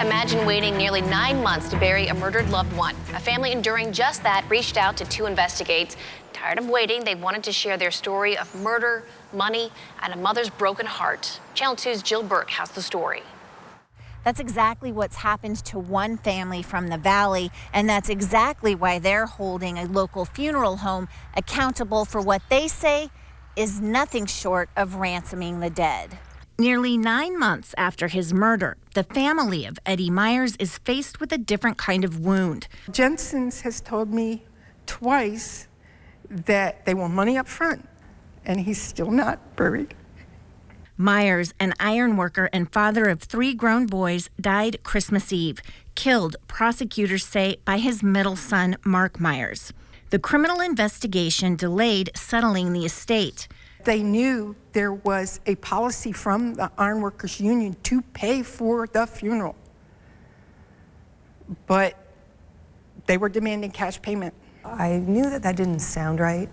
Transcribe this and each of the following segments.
Imagine waiting nearly 9 months to bury a murdered loved one. A family enduring just that reached out to 2 Investigates. Tired of waiting, they wanted to share their story of murder, money, and a mother's broken heart. Channel 2's Jill Burke has the story. That's exactly what's happened to one family from the Valley, and that's exactly why they're holding a local funeral home accountable for what they say is nothing short of ransoming the dead. Nearly 9 months after his murder, the family of Eddie Myers is faced with a different kind of wound. Jensen's has told me twice that they want money up front, and he's still not buried. Myers, an iron worker and father of 3 grown boys, died Christmas Eve, killed, prosecutors say, by his middle son, Mark Myers. The criminal investigation delayed settling the estate. They knew there was a policy from the Ironworkers Union to pay for the funeral, but they were demanding cash payment. I knew that didn't sound right.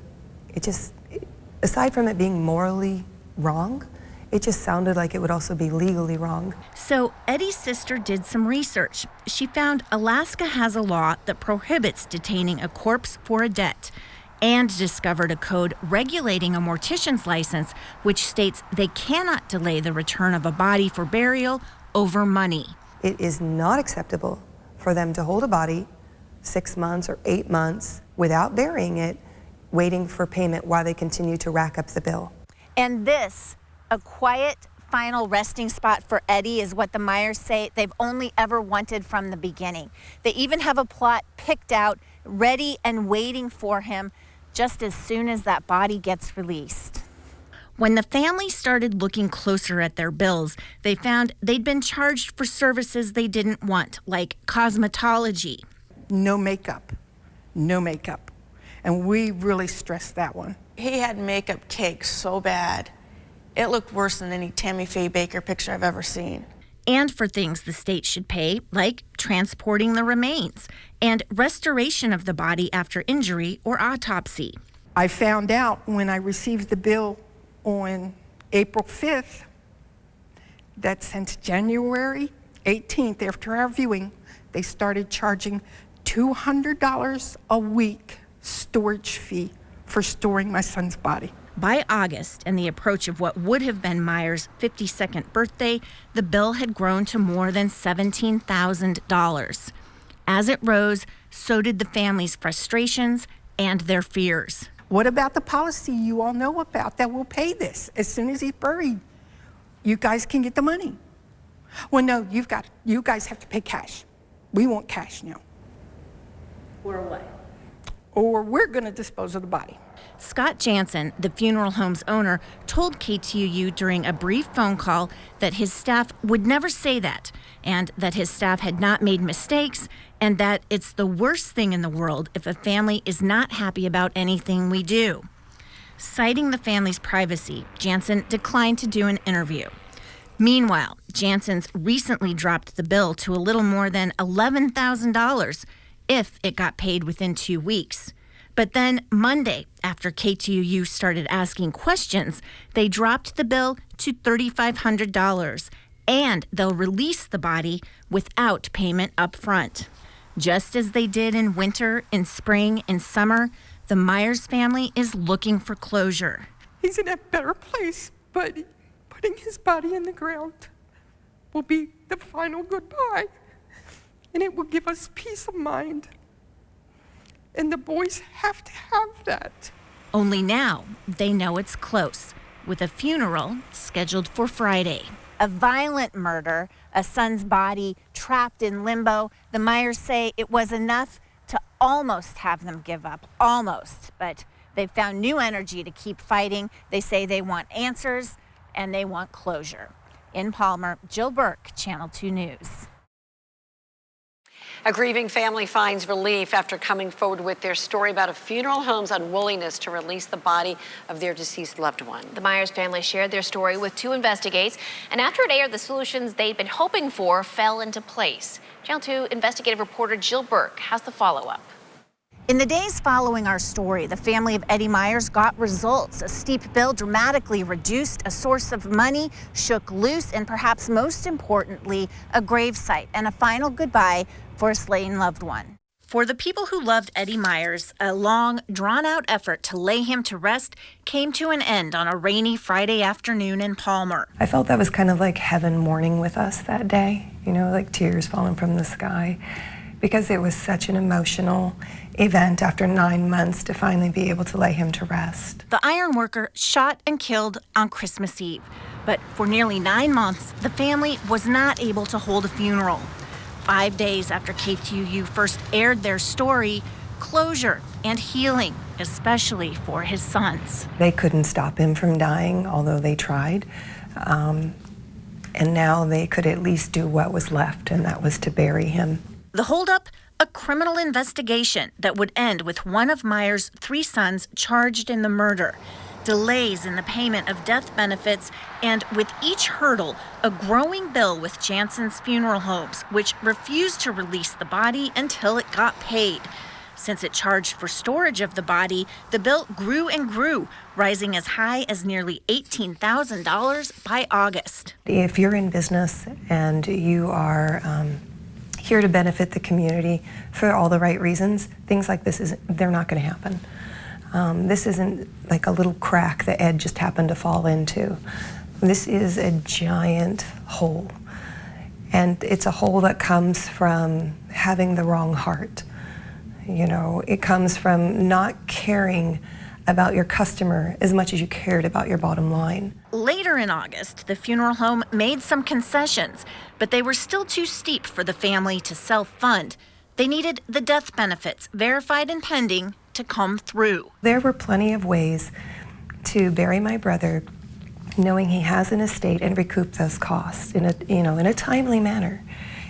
Aside from it being morally wrong, it just sounded like it would also be legally wrong. So Eddie's sister did some research. She found Alaska has a law that prohibits detaining a corpse for a debt, and discovered a code regulating a mortician's license, which states they cannot delay the return of a body for burial over money. It is not acceptable for them to hold a body 6 months or 8 months without burying it, waiting for payment while they continue to rack up the bill. And this, a quiet final resting spot for Eddie, is what the Myers say they've only ever wanted from the beginning. They even have a plot picked out, ready and waiting for him just as soon as that body gets released. When the family started looking closer at their bills, they found they'd been charged for services they didn't want, like cosmetology. No makeup, no makeup. And we really stressed that one. He had makeup caked so bad, it looked worse than any Tammy Faye Baker picture I've ever seen. And for things the state should pay, like transporting the remains and restoration of the body after injury or autopsy. I found out when I received the bill on April 5th that since January 18th, after our viewing, they started charging $200 a week storage fee for storing my son's body. By August and the approach of what would have been Myers' 52nd birthday, the bill had grown to more than $17,000. As it rose, so did the family's frustrations and their fears. What about the policy you all know about that will pay this? As soon as he's buried, you guys can get the money. Well, no, you guys have to pay cash. We want cash now. Or what? Or we're going to dispose of the body. Scott Jansen, the funeral home's owner, told KTUU during a brief phone call that his staff would never say that, and that his staff had not made mistakes, and that it's the worst thing in the world if a family is not happy about anything we do. Citing the family's privacy, Jansen declined to do an interview. Meanwhile, Jansen's recently dropped the bill to a little more than $11,000 if it got paid within 2 weeks. But then Monday, after KTUU started asking questions, they dropped the bill to $3,500, and they'll release the body without payment up front. Just as they did in winter, in spring, in summer, the Myers family is looking for closure. He's in a better place, but putting his body in the ground will be the final goodbye, and it will give us peace of mind. And the boys have to have that. Only now they know it's close, with a funeral scheduled for Friday. A violent murder, a son's body trapped in limbo. The Myers say it was enough to almost have them give up, almost. But they've found new energy to keep fighting. They say they want answers and they want closure. In Palmer, Jill Burke, Channel 2 News. A grieving family finds relief after coming forward with their story about a funeral home's unwillingness to release the body of their deceased loved one. The Myers family shared their story with 2 Investigates, and after it aired, the solutions they'd been hoping for fell into place. Channel 2 investigative reporter Jill Burke has the follow-up. In the days following our story, the family of Eddie Myers got results. A steep bill dramatically reduced, a source of money shook loose, and perhaps most importantly, a gravesite and a final goodbye for a slain loved one. For the people who loved Eddie Myers, a long, drawn-out effort to lay him to rest came to an end on a rainy Friday afternoon in Palmer. I felt that was kind of like heaven mourning with us that day, like tears falling from the sky, because it was such an emotional event after 9 months to finally be able to lay him to rest. The ironworker shot and killed on Christmas Eve, but for nearly 9 months, the family was not able to hold a funeral. 5 days after KTUU first aired their story, closure and healing, especially for his sons. They couldn't stop him from dying, although they tried. And now they could at least do what was left, and that was to bury him. The holdup? A criminal investigation that would end with one of Myers' 3 sons charged in the murder. Delays in the payment of death benefits, and with each hurdle, a growing bill with Jansen's funeral homes, which refused to release the body until it got paid. Since it charged for storage of the body, the bill grew and grew, rising as high as nearly $18,000 by August. If you're in business and you are here to benefit the community for all the right reasons, things like this, they're not going to happen. This isn't like a little crack that Ed just happened to fall into. This is a giant hole. And it's a hole that comes from having the wrong heart. It comes from not caring about your customer as much as you cared about your bottom line. Later in August, the funeral home made some concessions, but they were still too steep for the family to self-fund. They needed the death benefits, verified and pending, to come through. There were plenty of ways to bury my brother, knowing he has an estate, and recoup those costs in a timely manner.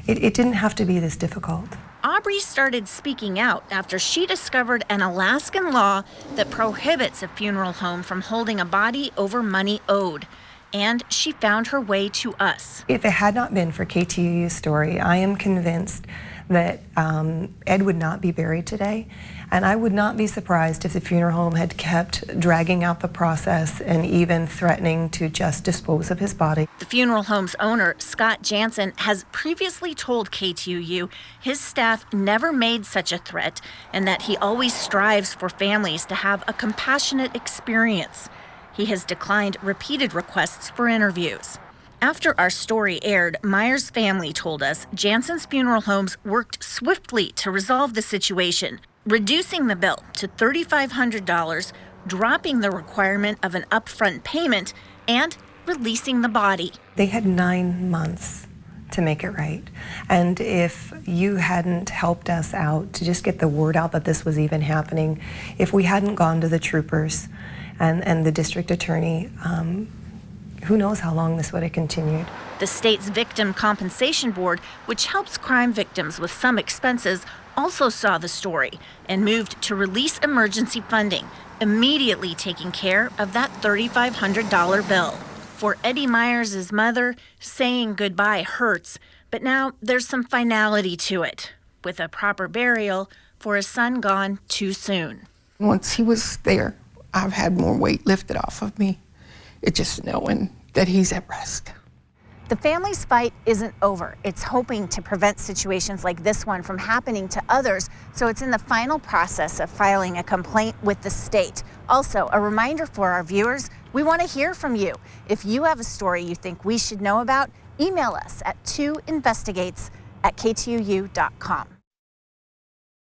It didn't have to be this difficult. Aubrey started speaking out after she discovered an Alaskan law that prohibits a funeral home from holding a body over money owed. And she found her way to us. If it had not been for KTUU's story, I am convinced that Ed would not be buried today. And I would not be surprised if the funeral home had kept dragging out the process and even threatening to just dispose of his body. The funeral home's owner, Scott Jansen, has previously told KTUU his staff never made such a threat and that he always strives for families to have a compassionate experience. He has declined repeated requests for interviews. After our story aired, Myers' family told us Jansen's funeral homes worked swiftly to resolve the situation, reducing the bill to $3,500, dropping the requirement of an upfront payment, and releasing the body. They had 9 months to make it right. And if you hadn't helped us out to just get the word out that this was even happening, if we hadn't gone to the troopers and the district attorney, who knows how long this would have continued. The state's Victim Compensation Board, which helps crime victims with some expenses, also saw the story and moved to release emergency funding, immediately taking care of that $3,500 bill. For Eddie Myers' mother, saying goodbye hurts, but now there's some finality to it, with a proper burial for a son gone too soon. Once he was there, I've had more weight lifted off of me. It's just knowing that he's at rest. The family's fight isn't over. It's hoping to prevent situations like this one from happening to others, so it's in the final process of filing a complaint with the state. Also, a reminder for our viewers, we want to hear from you. If you have a story you think we should know about, email us at 2investigates@ktuu.com.